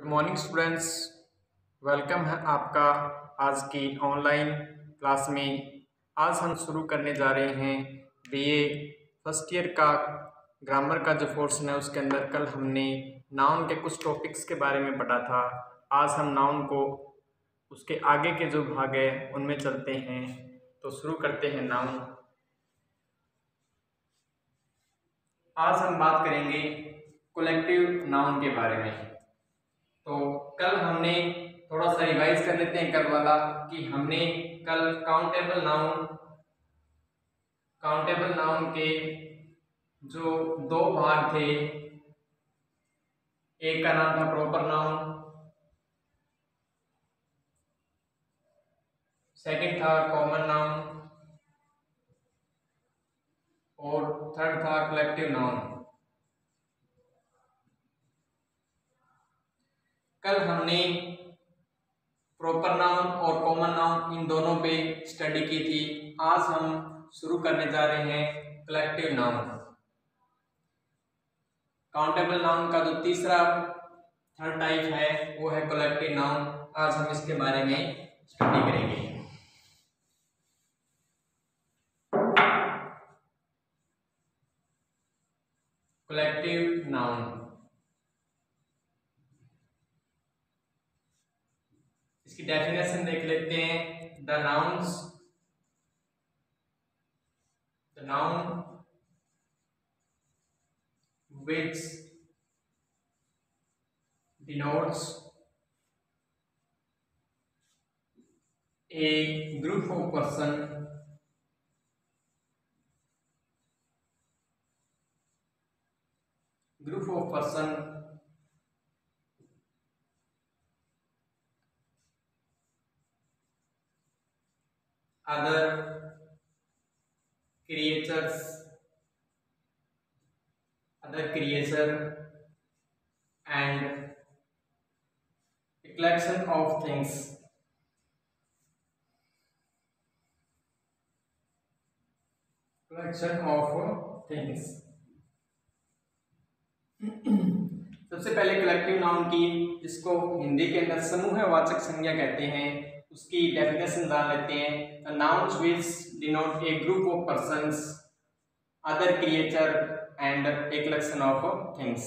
Morning students, welcome है आपका आज की ऑनलाइन क्लास में। आज हम शुरू करने जा रहे हैं बीए फर्स्ट ईयर का ग्रामर का जो पोर्शन है उसके अंदर कल हमने नाउन के कुछ टॉपिक्स के बारे में पढ़ा था। आज हम नाउन को उसके आगे के जो भाग है उनमें चलते हैं। तो शुरू करते हैं नाउन। आज हम बात करेंगे कलेक्टिव नाउन के बारे में। तो कल हमने थोड़ा सा रिवाइज कर लेते हैं कल वाला कि हमने कल काउंटेबल नाउन के जो दो भाग थे, एक का नाम था प्रॉपर नाउन, सेकंड था कॉमन नाउन और थर्ड था कलेक्टिव नाउन। कल हमने प्रॉपर नाउन और कॉमन नाउन इन दोनों पे स्टडी की थी। आज हम शुरू करने जा रहे हैं कलेक्टिव नाउन। काउंटेबल नाउन का जो थर्ड टाइप है वो है कलेक्टिव नाउन। आज हम इसके बारे में स्टडी करेंगे। कलेक्टिव नाउन, इसकी डेफिनेशन देख लेते हैं। The noun which denotes a group of person other creature and a collection of things. सबसे पहले कलेक्टिव नाउन की, जिसको हिंदी के अंदर समूहवाचक संज्ञा कहते हैं, उसकी डेफिनेशन जान लेते हैं। Nouns which denote A group of persons, other creature and a collection of things.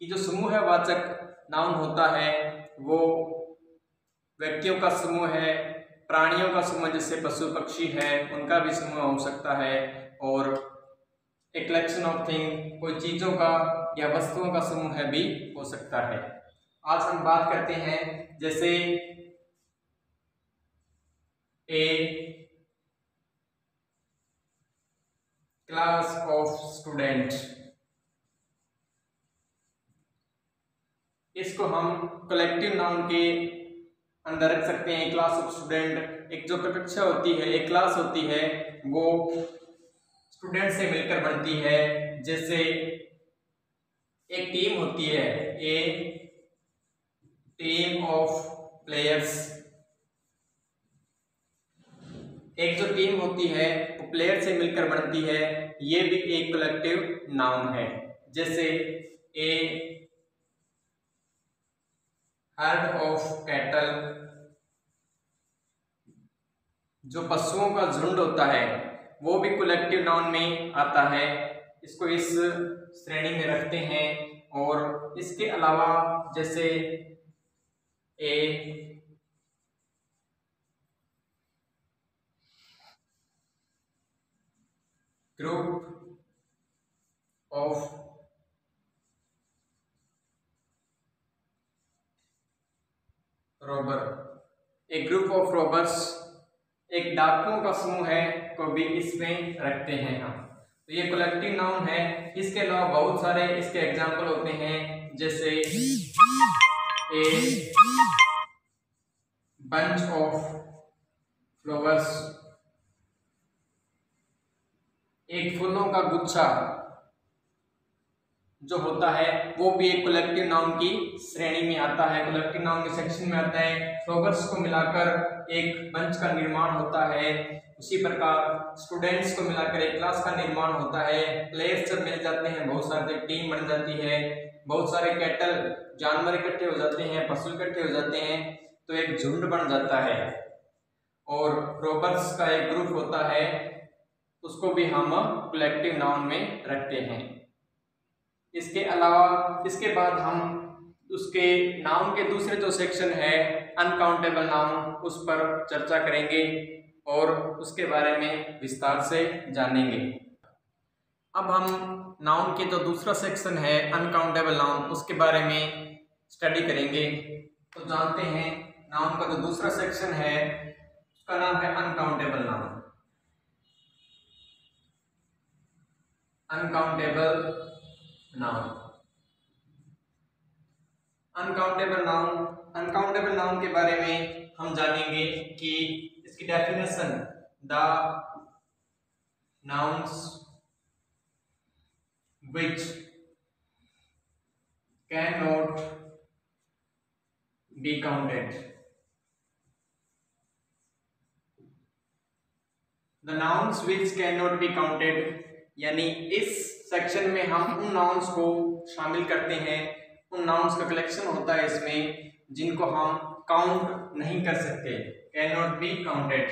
कि जो समूहवाचक नाउन होता है वो व्यक्तियों का समूह है, प्राणियों का समूह जैसे पशु पक्षी है उनका भी समूह हो सकता है, और ए कलेक्शन ऑफ थिंग कोई चीजों का या वस्तुओं का समूह भी हो सकता है। आज हम बात करते हैं जैसे ए क्लास ऑफ स्टूडेंट, इसको हम कलेक्टिव नाउन के अंदर रख सकते हैं। क्लास ऑफ स्टूडेंट, एक जो कक्षा होती है, एक क्लास होती है, वो स्टूडेंट से मिलकर बनती है। जैसे एक टीम होती है, ए टीम ऑफ प्लेयर्स, एक जो टीम होती है वो प्लेयर से मिलकर बनती है, ये भी एक कलेक्टिव नाउन है। जैसे ए हर्ड ऑफ कैटल, जो पशुओं का झुंड होता है वो भी कलेक्टिव नाउन में आता है। इसको इस श्रेणी में रखते हैं। और इसके अलावा जैसे ए ग्रुप ऑफ रॉबर, एक ग्रुप ऑफ रॉबर्स, एक डाकुओं का समूह है, को भी इसमें रखते हैं हम। तो ये कलेक्टिव नाउन है। इसके अलावा बहुत सारे इसके एग्जाम्पल होते हैं, जैसे ए बंच ऑफ फ्लावर्स, एक फूलों का गुच्छा जो होता है वो भी एक कलेक्टिव नाउन की श्रेणी में आता है, कलेक्टिव नाउन के सेक्शन में आता है। फ्लावर्स को मिलाकर एक बंच का निर्माण होता है। उसी प्रकार स्टूडेंट्स को मिलाकर एक क्लास का निर्माण होता है। प्लेयर्स जब मिल जाते हैं बहुत सारे टीम बन जाती है। बहुत सारे कैटल जानवर इकट्ठे हो जाते हैं, पशु इकट्ठे हो जाते हैं, तो एक झुंड बन जाता है। और रॉबर्स का एक ग्रुप होता है, उसको भी हम कलेक्टिव नाउन में रखते हैं। इसके अलावा इसके बाद हम उसके नाउन के दूसरे जो सेक्शन है अनकाउंटेबल नाउन, उस पर चर्चा करेंगे और उसके बारे में विस्तार से जानेंगे। अब हम नाउन के जो दूसरा सेक्शन है अनकाउंटेबल नाउन, उसके बारे में स्टडी करेंगे। तो जानते हैं नाउन का जो दूसरा सेक्शन है उसका नाम है uncountable noun. Uncountable noun, uncountable noun के बारे में हम जानेंगे कि इसकी definition, the nouns which cannot be counted। The nouns which cannot be counted, यानी इस सेक्शन में हम उन नाउन्स को शामिल करते हैं, उन नाउन्स का कलेक्शन होता है इसमें जिनको हम काउंट नहीं कर सकते, cannot be counted,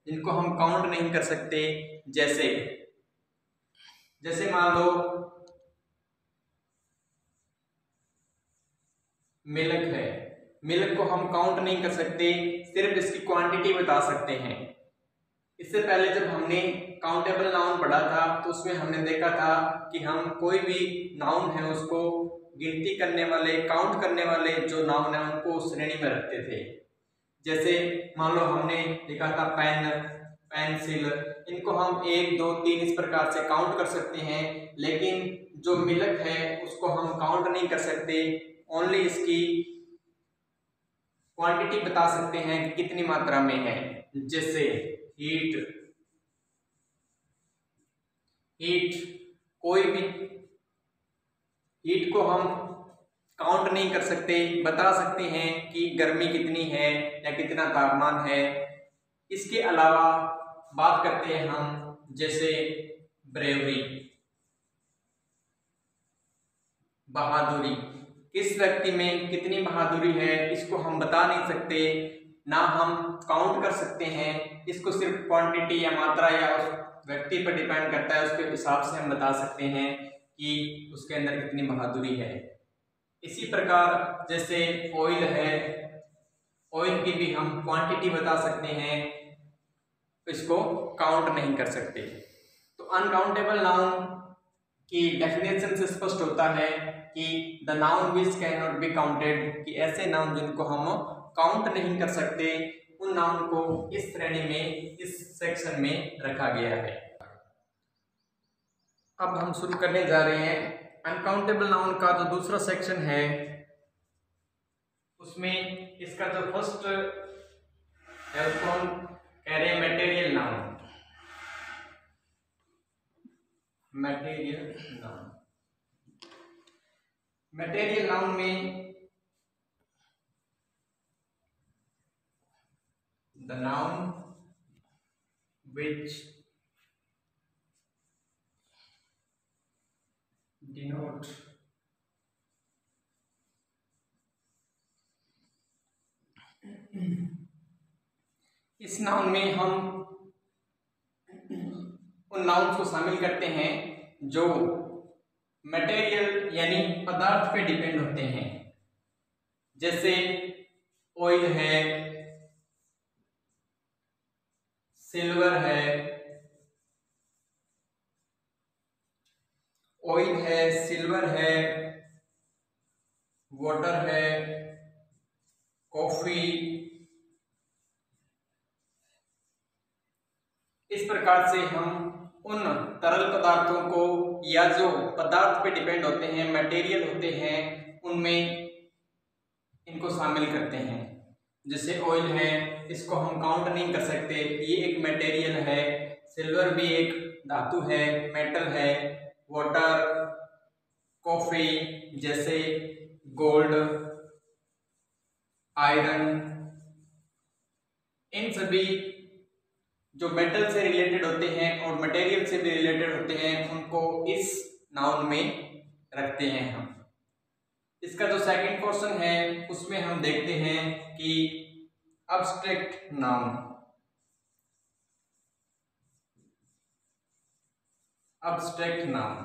जिनको हम काउंट नहीं कर सकते। जैसे मान लो मिल्क है, मिल्क को हम काउंट नहीं कर सकते, सिर्फ इसकी क्वांटिटी बता सकते हैं। इससे पहले जब हमने काउंटेबल नाउन पढ़ा था तो उसमें हमने देखा था कि हम कोई भी नाउन है उसको गिनती करने वाले, काउंट करने वाले जो नाउन है उनको उस श्रेणी में रखते थे। जैसे मान लो हमने देखा था पेन, पेंसिल, इनको हम 1 2 3 इस प्रकार से काउंट कर सकते हैं, लेकिन जो मिल्क है उसको हम काउंट नहीं कर सकते, ओनली इसकी क्वांटिटी बता सकते हैं कि कितनी मात्रा में है। जैसे हीट, कोई भी हीट को हम काउंट नहीं कर सकते, बता सकते हैं कि गर्मी कितनी है या कितना तापमान है। इसके अलावा बात करते हैं हम जैसे ब्रेवरी, बहादुरी, किस व्यक्ति में कितनी बहादुरी है इसको हम बता नहीं सकते, ना हम काउंट कर सकते हैं, इसको सिर्फ क्वांटिटी या मात्रा या उस व्यक्ति पर डिपेंड करता है, उसके हिसाब से हम बता सकते हैं कि उसके अंदर कितनी बहादुरी है। इसी प्रकार जैसे ऑयल है, ऑयल की भी हम क्वांटिटी बता सकते हैं, इसको काउंट नहीं कर सकते। तो अनकाउंटेबल नाउन की डेफिनेशन से स्पष्ट होता है कि the noun which can not be counted, कि ऐसे नाउन जिनको हम काउंट नहीं कर सकते, उन नाउन को इस श्रेणी में, इस सेक्शन में रखा गया है। अब हम शुरू करने जा रहे हैं अनकाउंटेबल नाउन का जो दूसरा सेक्शन है, उसमें इसका जो फर्स्ट है उसको हम कह रहे हैं material noun. Material noun, material noun में the noun which denote इस नाउन में हम उन नाउन्स को शामिल करते हैं जो मटेरियल यानी पदार्थ पे डिपेंड होते हैं। जैसे ऑयल है, सिल्वर है, ऑयल है, सिल्वर है, वाटर है, कॉफी, इस प्रकार से हम उन तरल पदार्थों को या जो पदार्थ पे डिपेंड होते हैं, मटेरियल होते हैं, उनमें इनको शामिल करते हैं। जैसे ऑयल है, इसको हम काउंट नहीं कर सकते, ये एक मटेरियल है। सिल्वर भी एक धातु है, मेटल है। वाटर, कॉफी जैसे गोल्ड, आयरन, इन सभी जो मेटल से रिलेटेड होते हैं और मटेरियल से भी रिलेटेड होते हैं, उनको इस नाउन में रखते हैं हम। इसका जो सेकंड क्वेश्चन है उसमें हम देखते हैं कि abstract noun, abstract noun,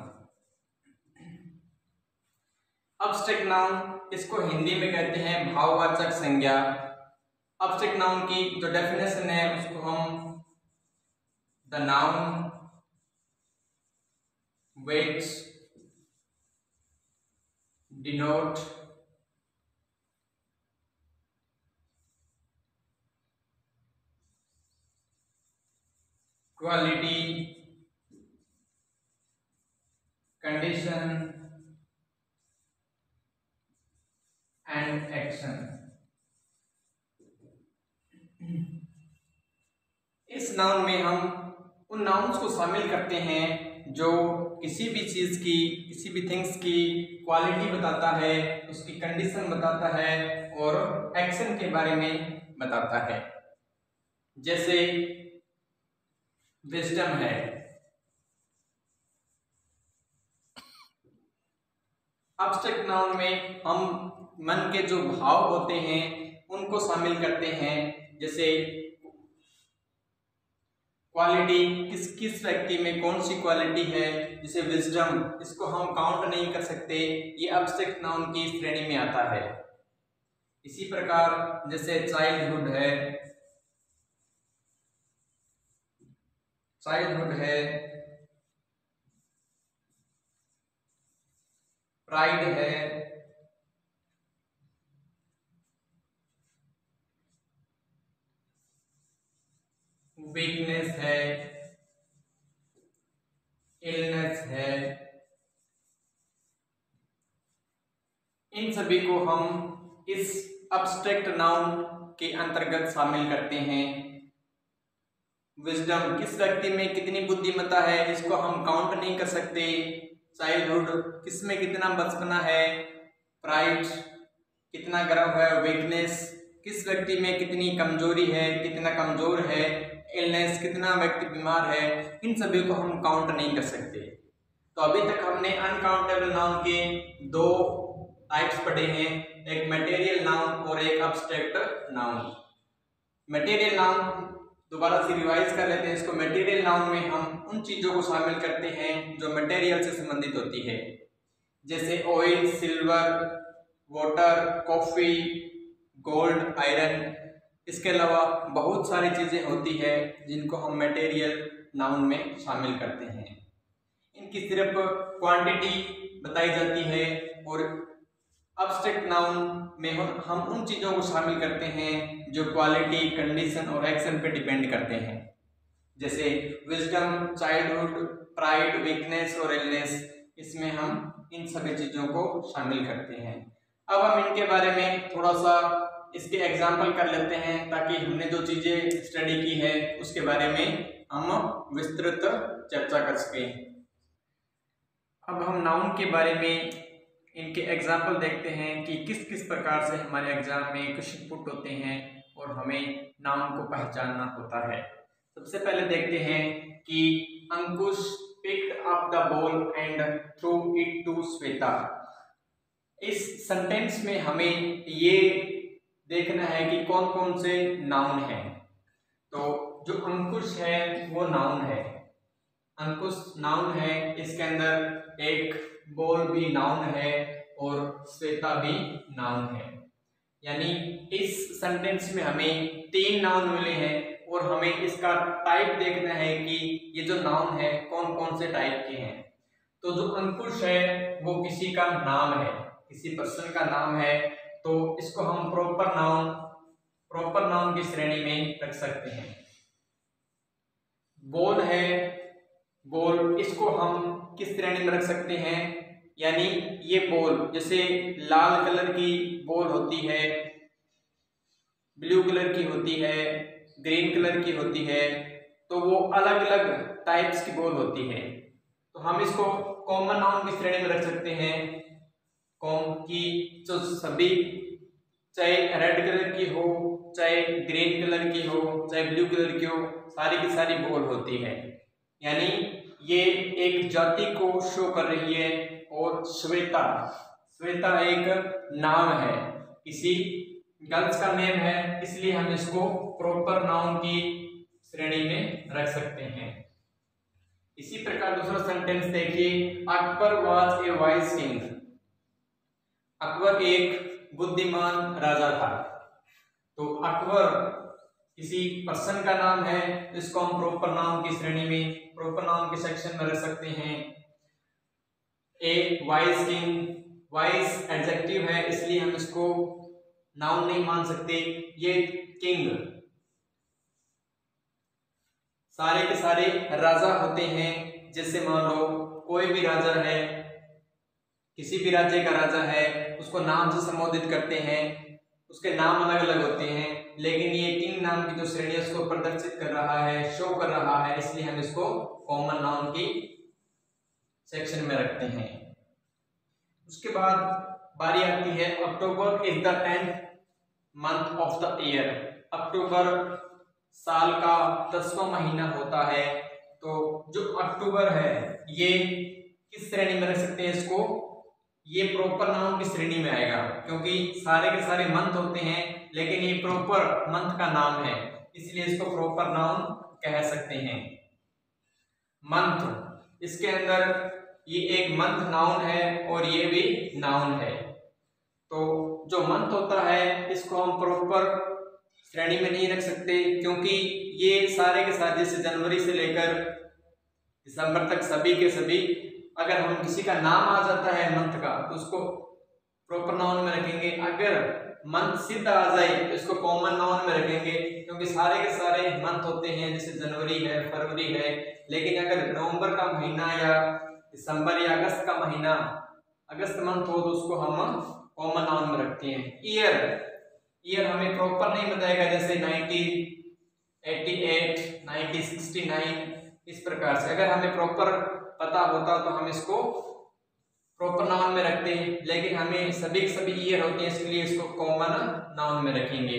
abstract noun इसको हिंदी में कहते हैं भाववाचक संज्ञा। अब्स्ट्रैक्ट नाउन की जो डेफिनेशन है उसको हम the noun which denote quality, condition and action। इस नाउन में हम उन नाउन्स को शामिल करते हैं जो किसी भी चीज की, किसी भी थिंग्स की क्वालिटी बताता है, उसकी कंडीशन बताता है और एक्शन के बारे में बताता है। जैसे विजडम है, अब्स्ट्रैक्ट नाउन में हम मन के जो भाव होते हैं उनको शामिल करते हैं। जैसे क्वालिटी, किस किस व्यक्ति में कौन सी क्वालिटी है, जैसे विजडम, इसको हम काउंट नहीं कर सकते, ये अब्स्ट्रैक्ट नाउन की श्रेणी में आता है। इसी प्रकार जैसे चाइल्डहुड है, चाइल्डहुड है, प्राइड है, वीकनेस है, इलनेस है, इन सभी को हम इस अब्स्ट्रैक्ट नाउन के अंतर्गत शामिल करते हैं। विजडम, किस व्यक्ति में कितनी बुद्धिमत्ता है इसको हम काउंट नहीं कर सकते। चाइल्डहुड, किस में कितना बचपना है। प्राइड, कितना गर्व है। वीकनेस, किस व्यक्ति में कितनी कमजोरी है, कितना कमजोर है। इलनेस, कितना व्यक्ति बीमार है। इन सभी को हम काउंट नहीं कर सकते। तो अभी तक हमने अनकाउंटेबल नाउन के दो टाइप्स पढ़े हैं, एक मटेरियल नाउन और एक अब्स्ट्रैक्ट नाउन। मटेरियल नाउन दोबारा से रिवाइज कर लेते हैं इसको। मटेरियल नाउन में हम उन चीजों को शामिल करते हैं जो मटेरियल से संबंधित होती है, जैसे oil, silver, water, coffee, gold, iron. इसके अलावा बहुत सारी चीजें होती है जिनको हम मटेरियल नाउन में शामिल करते हैं। इनकी सिर्फ क्वांटिटी बताई जाती है और अब्स्ट्रैक्ट नाउन में हम उन चीजों को शामिल करते हैं जो क्वालिटी, कंडीशन और एक्शन पे डिपेंड करते हैं। जैसे विजडम, चाइल्डहुड, प्राइड, वीकनेस और इलनेस, इसमें हम इन सभी चीजों को शामिल करते हैं। अब हम इनके बारे में थोड़ा सा इसके एग्जाम्पल कर लेते हैं ताकि हमने जो चीजें स्टडी की है उसके बारे में हम विस्तृत चर्चा कर सकें। अब हम नाउन के बारे में इनके एग्जाम्पल देखते हैं कि किस किस प्रकार से हमारे एग्जाम में क्वेश्चन पुट होते हैं और हमें नाउन को पहचानना होता है। सबसे पहले देखते हैं कि Ankush picked up the ball and threw it to Shweta. इस सेंटेंस में हमें ये देखना है कि कौन कौन से नाउन हैं। तो जो अंकुश है वो नाउन है, अंकुश नाउन है। इसके अंदर एक बॉल भी नाउन है और श्वेता भी नाउन है। यानी इस सेंटेंस में हमें 3 नाउन मिले हैं और हमें इसका टाइप देखना है कि ये जो नाउन है कौन कौन से टाइप के हैं। तो जो अंकुश है वो किसी का नाम है, किसी पर्सन का नाम है, तो इसको हम प्रॉपर नाउन की श्रेणी में रख सकते हैं। बॉल है, बॉल, इसको हम किस श्रेणी में रख सकते हैं, यानी ये बॉल जैसे लाल कलर की बॉल होती है, ब्लू कलर की होती है, ग्रीन कलर की होती है, तो वो अलग अलग टाइप्स की बॉल होती है। तो हम इसको कॉमन नाउन की श्रेणी में रख सकते हैं। कॉम की जो सभी, चाहे रेड कलर की हो, चाहे ग्रीन कलर की हो, चाहे ब्लू कलर की हो, सारी की सारी बॉल होती है। यानी ये एक जाति को शो कर रही है। और श्वेता, श्वेता एक नाम है, किसी गर्ल्स का नेम है, इसलिए हम इसको प्रॉपर नाउन की श्रेणी में रख सकते हैं। इसी प्रकार दूसरा सेंटेंस देखिए, Akbar was a wise king. Akbar एक बुद्धिमान राजा था। तो अकबर किसी पर्सन का नाम है, इसको हम प्रॉपर नाउन की श्रेणी में, प्रॉपर नाउन के सेक्शन में रख सकते हैं। ए वाइज किंग, वाइज एडजेक्टिव है, इसलिए हम इसको नाउन नहीं मान सकते। ये किंग सारे के सारे राजा होते हैं। जैसे मान लो कोई भी राजा है, किसी भी राज्य का राजा है, उसको नाम से संबोधित करते हैं, उसके नाम अलग अलग होते हैं, लेकिन ये किंग नाम की जो श्रेणी है उसको प्रदर्शित कर रहा है, शो कर रहा है, इसलिए हम इसको कॉमन नाउन की सेक्शन में रखते हैं। उसके बाद बारी आती है, October is the 10th month of the year. अक्टूबर साल का 10वां महीना होता है। तो जो अक्टूबर है ये किस श्रेणी में रख सकते हैं इसको? ये प्रॉपर नाउन की श्रेणी में आएगा, क्योंकि सारे के सारे मंथ होते हैं, लेकिन ये प्रॉपर मंथ का नाम है, इसलिए इसको प्रॉपर नाउन कह सकते हैं। मंथ, इसके अंदर ये एक मंथ नाउन है और ये भी नाउन है। तो जो मंथ होता है इसको हम प्रॉपर श्रेणी में नहीं रख सकते, क्योंकि ये सारे के सारे जैसे जनवरी से लेकर दिसंबर तक सभी के सभी, अगर हम किसी का नाम आ जाता है मंथ का तो उसको प्रॉपर नाउन में रखेंगे। अगर मंथ सिद्ध आ जाए तो इसको कॉमन नाउन में रखेंगे, क्योंकि सारे के सारे मंथ होते हैं, जैसे जनवरी है, फरवरी है, लेकिन अगर नवंबर का महीना या दिसंबर या अगस्त का महीना, अगस्त मंथ हो तो उसको हम कॉमन नाउन में रखते हैं। ईयर हमें प्रॉपर नहीं बताएगा, जैसे 1988, 1969, इस प्रकार से अगर हमें प्रॉपर पता होता तो हम इसको प्रॉपर नाउन में रखते हैं, लेकिन हमें सभी के सभी ईयर होते हैं, इसलिए इसको कॉमन नाउन में रखेंगे।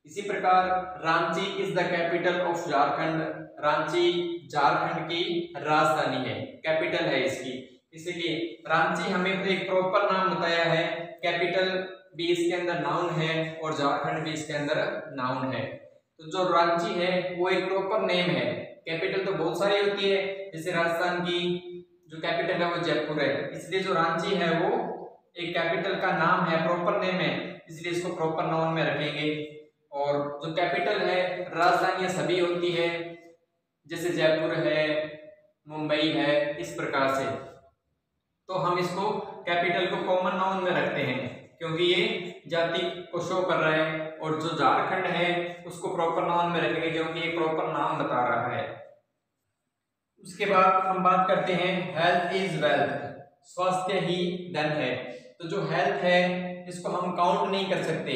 इसी प्रकार Ranchi is the capital of Jharkhand. Ranchi Jharkhand की राजधानी है, कैपिटल है इसकी, इसलिए रांची हमें एक प्रॉपर नाम बताया है। कैपिटल भी इसके अंदर नाउन है और झारखंड भी इसके अंदर नाउन है। तो जो रांची है वो एक प्रॉपर नेम है। कैपिटल तो बहुत सारी होती है, जैसे राजस्थान की जो कैपिटल है वो जयपुर है, इसलिए जो रांची है वो एक कैपिटल का नाम है, प्रॉपर नेम है, इसलिए इसको प्रॉपर नाउन में रखेंगे। और जो कैपिटल है, राजधानियां सभी होती है, जैसे जयपुर है, मुंबई है, इस प्रकार से, तो हम इसको कैपिटल को कॉमन नाउन में रखते हैं, क्योंकि ये जाति को शो कर रहा है। और जो झारखंड है उसको प्रॉपर नाउन में रखेंगे, क्योंकि ये प्रॉपर नाम बता रहा है। उसके बाद हम बात करते हैं, हेल्थ इज वेल्थ, स्वास्थ्य ही धन है। तो जो हेल्थ है इसको हम काउंट नहीं कर सकते,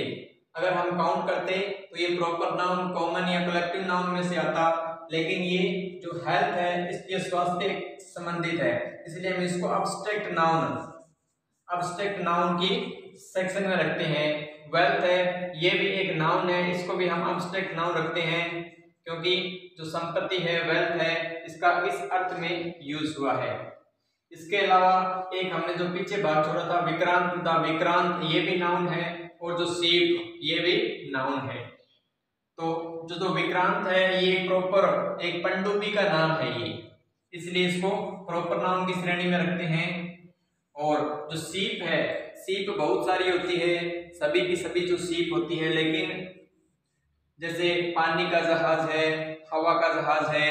अगर हम काउंट करते तो ये प्रॉपर नाउन कॉमन या कलेक्टिव नाउन में से आता, लेकिन ये जो हेल्थ है इसके स्वास्थ्य संबंधित है, इसलिए हम इसको अब्स्ट्रैक्ट नाउन की सेक्शन में रखते हैं। वेल्थ है, ये भी एक नाउन है, इसको भी हम अब्स्ट्रैक्ट नाउन रखते हैं, क्योंकि जो संपत्ति है, वेल्थ है, इसका इस अर्थ में यूज हुआ है। इसके अलावा एक हमने जो पीछे बात छोड़ा था, विक्रांत, द विक्रांत, ये भी नाउन है, और जो सीप, ये भी नाउन है। तो जो विक्रांत है ये प्रॉपर एक पनडुब्बी का नाम है ये, इसलिए इसको प्रॉपर नाउन की श्रेणी में रखते हैं। और जो सीप है, सीप बहुत सारी होती है, सभी की सभी जो सीप होती है, लेकिन जैसे पानी का जहाज है, हवा का जहाज है,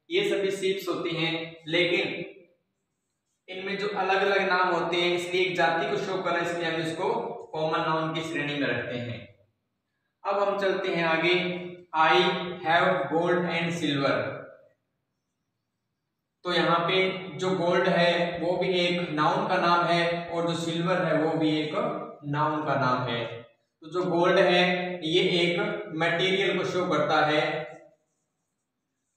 ये सभी सीप्स होती हैं, लेकिन इनमें जो अलग अलग नाम होते हैं, इसलिए एक जाति को शो कर रहा है, इसलिए हम इसको कॉमन नाउन की श्रेणी में रखते हैं। अब हम चलते हैं आगे, I have gold and silver. तो यहाँ पे जो गोल्ड है वो भी एक नाउन का नाम है, और जो सिल्वर है वो भी एक नाउन का नाम है। तो जो गोल्ड है ये एक मटेरियल को शो करता है,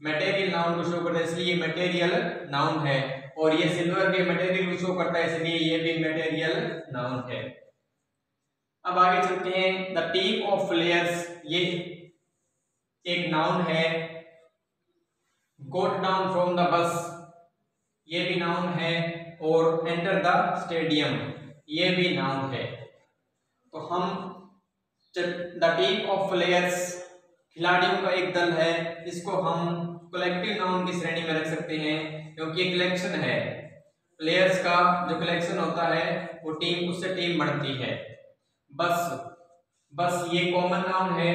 मटेरियल नाउन को शो करता है, इसलिए ये मटेरियल नाउन है। और ये सिल्वर भी मटेरियल को शो करता है, इसलिए ये भी मटेरियल नाउन है। अब आगे चलते हैं, द टीम ऑफ प्लेयर्स, ये एक नाउन है। गोट डाउन फ्रॉम द बस, ये भी नाउन है। और एंटर द स्टेडियम, ये भी नाउन है। तो हम द टीम ऑफ प्लेयर्स, खिलाड़ियों का एक दल है, इसको हम कलेक्टिव नाउन की श्रेणी में रख सकते हैं, क्योंकि ये कलेक्शन है। प्लेयर्स का जो कलेक्शन होता है वो टीम, उससे टीम बढ़ती है। बस ये कॉमन नाउन है,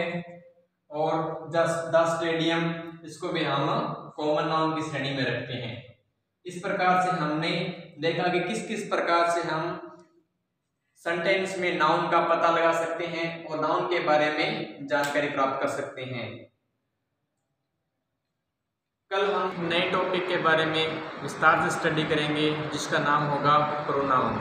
और द स्टेडियम, इसको भी हम कॉमन नाउन की श्रेणी में रखते हैं। इस प्रकार से हमने देखा कि किस किस प्रकार से हम सेंटेंस में नाउन का पता लगा सकते हैं और नाउन के बारे में जानकारी प्राप्त कर सकते हैं। कल हम नए टॉपिक के बारे में विस्तार से स्टडी करेंगे, जिसका नाम होगा प्रोनाउन।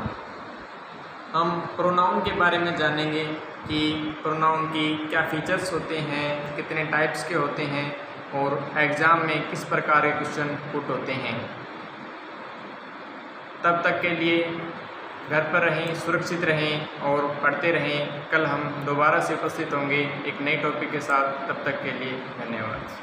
हम प्रोनाउन के बारे में जानेंगे कि प्रोनाउन की क्या फीचर्स होते हैं, कितने टाइप्स के होते हैं, और एग्ज़ाम में किस प्रकार के क्वेश्चन पुट होते हैं। तब तक के लिए घर पर रहें, सुरक्षित रहें और पढ़ते रहें। कल हम दोबारा से उपस्थित होंगे एक नए टॉपिक के साथ। तब तक के लिए धन्यवाद।